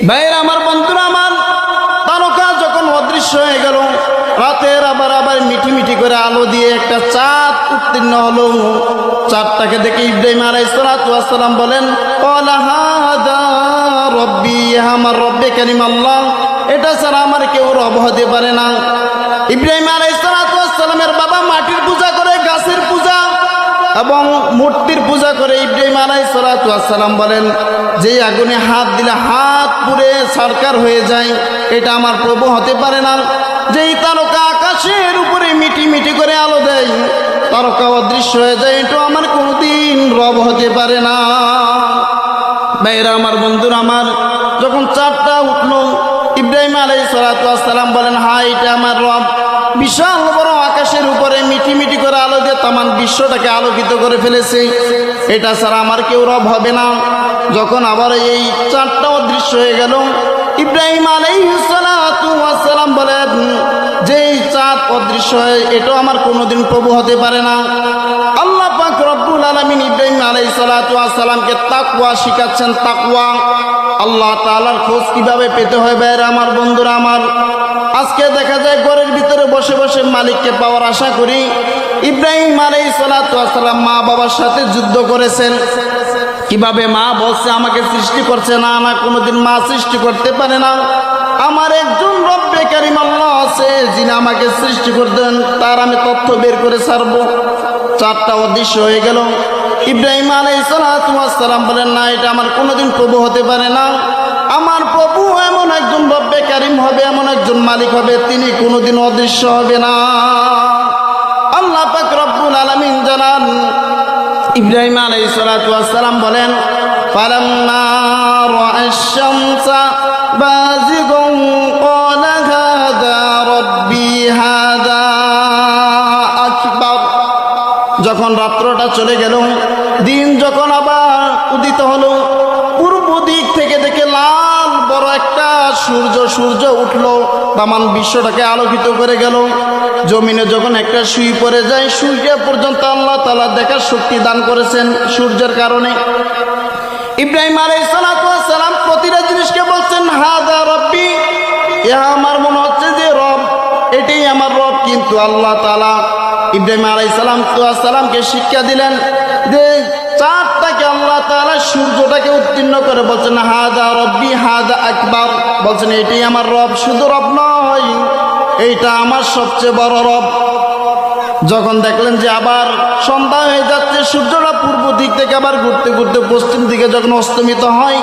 ভাইরা আমার, বন্ধুরা আমার, তারকা যখন অদৃশ্য হয়ে গেল, রাতের আবার মিঠি মিঠি করে আলো দিয়ে একটা চাঁদ উত্তীর্ণ হলো। চাঁদটাকে দেখে ইব্রাহিম আলাইহিস সালাতু ওয়াস সালাম বলেন, ক্বালা হাযা রব্বি, আমার রব্বে কারীম আল্লাহ, এটা ছাড়া আমার কেউ রব হতে পারে না। ইব্রাহিম আলাইহিস সালাতু ওয়াস সালামের বাবা মাটির পূজা করে, গাছের পূজা এবং মূর্তির পূজা করে। ইব্রাহিম আলাইহিস সালাতু ওয়াস সালাম বলেন, যে আগুনে হাত দিলে হাত পুড়ে ছারখার হয়ে যায়, এটা আমার প্রভু হতে পারে না। যেই তারকা আকাশের উপরে মিটি মিটি করে আলো দেয়, তারকা অদৃশ্য হয়ে যায়, এটা আমার কোনোদিন রব হতে পারে না। ভাইরা আমার, বন্ধুরা আমার, যখন চাঁদটা উঠল, ইব্রাহিম আলাইহিস সালাতু ওয়াস সালাম বলেন, হ্যাঁ এটা আমার রব। বিশাল বড় আকাশের উপরে মিটি মিটি করে আলো দিয়ে তামান বিশ্বটাকে আলোকিত করে ফেলেছে, এটা ছাড়া আমার কেউ রব হবে না। যখন আবার এই চাঁদটা অদৃশ্য হয়ে গেল, ইব্রাহিম আলাইহিস সালাতু ওয়াস সালাম বলেন, যেই চাঁদ অদৃশ্য হয়, এটাও আমার কোনোদিন প্রভু হতে পারে না। আল্লাহ পাক রব্বুল আলামিন ইব্রাহিম আলাইহিস সালাতু ওয়াস সালামকে তাকওয়া শিখাচ্ছেন। তাকওয়া, আল্লাহ তাআলার খোঁজ কিভাবে পেতে হয়। ভাইরা আমার, বন্ধুরা আমার, আজকে দেখা যায় ঘরের ভিতরে বসে বসে মালিককে পাওয়ার আশা করি। ইব্রাহিম আলাইহিস সালাতু ওয়াস সালাম মা বাবার সাথে যুদ্ধ করেছেন। কিভাবে? মা বলছে আমাকে সৃষ্টি করছে না, না কোনোদিন মা সৃষ্টি করতে পারে না। আমার একজন রব্বে কারীম আল্লাহ আছে, যিনি আমাকে সৃষ্টি করতেন, তার আমি তথ্য বের করে ছাড়বো। চাঁদটা অদৃশ্য হয়ে গেল। ইব্রাহিম আলাইহিস সালাতু ওয়াস সালাম বলেন, না এটা আমার কোনোদিন প্রভু হতে পারে না। আমার প্রভু এমন একজন রব্বে কারীম হবে, এমন একজন মালিক হবে, তিনি কোনোদিন অদৃশ্য হবে না। আল্লাহ পাক রব্বুল আলামিন জানান, ইব্রাহিম আলাইহিস সালাতু ওয়াস সালাম বলেন, ফালাম্মা রাআশ শামসা বাযিগান ক্বালা হাযা রব্বি হাযা আকবার। যখন রাত্রটা চলে গেল, দিন যখন আবার উদিত হলো, পূর্ব দিক থেকে দেখে লাল বড় একটা সূর্য উঠলো, তামান বিশ্বটাকে আলোকিত করে গেল। জমিনে যখন একটা সুই পড়ে যায়, সূর্য পর্যন্ত আল্লাহ তাআলা দেখার শক্তি দান করেছেন সূর্যের কারণে। ইব্রাহিম আলাইহিস সালাতু ওয়াস সালাম প্রতিটা জিনিসকে বলছেন, হাযা রব্বি, ইহা আমার মনে হচ্ছে যে রব, এটাই আমার রব। কিন্তু আল্লাহ তাআলা ইব্রাহিম আলাইহিস সালামকে শিক্ষা দিলেন যে চাঁদটাকে আল্লাহ তাআলা সূর্যটাকে উত্তীর্ণ করে বলছেন, হাযা রব্বি হাযা আকবার, বলছেন এটাই আমার রব। শুধু রব নয়, এইটা আমার সবচেয়ে বড় রব। যখন দেখলেন যে আবার সন্ধ্যা হয়ে যাচ্ছে, সূর্যটা পূর্ব দিক থেকে আবার ঘুরতে ঘুরতে পশ্চিম দিকে যখন অস্তমিত হয়,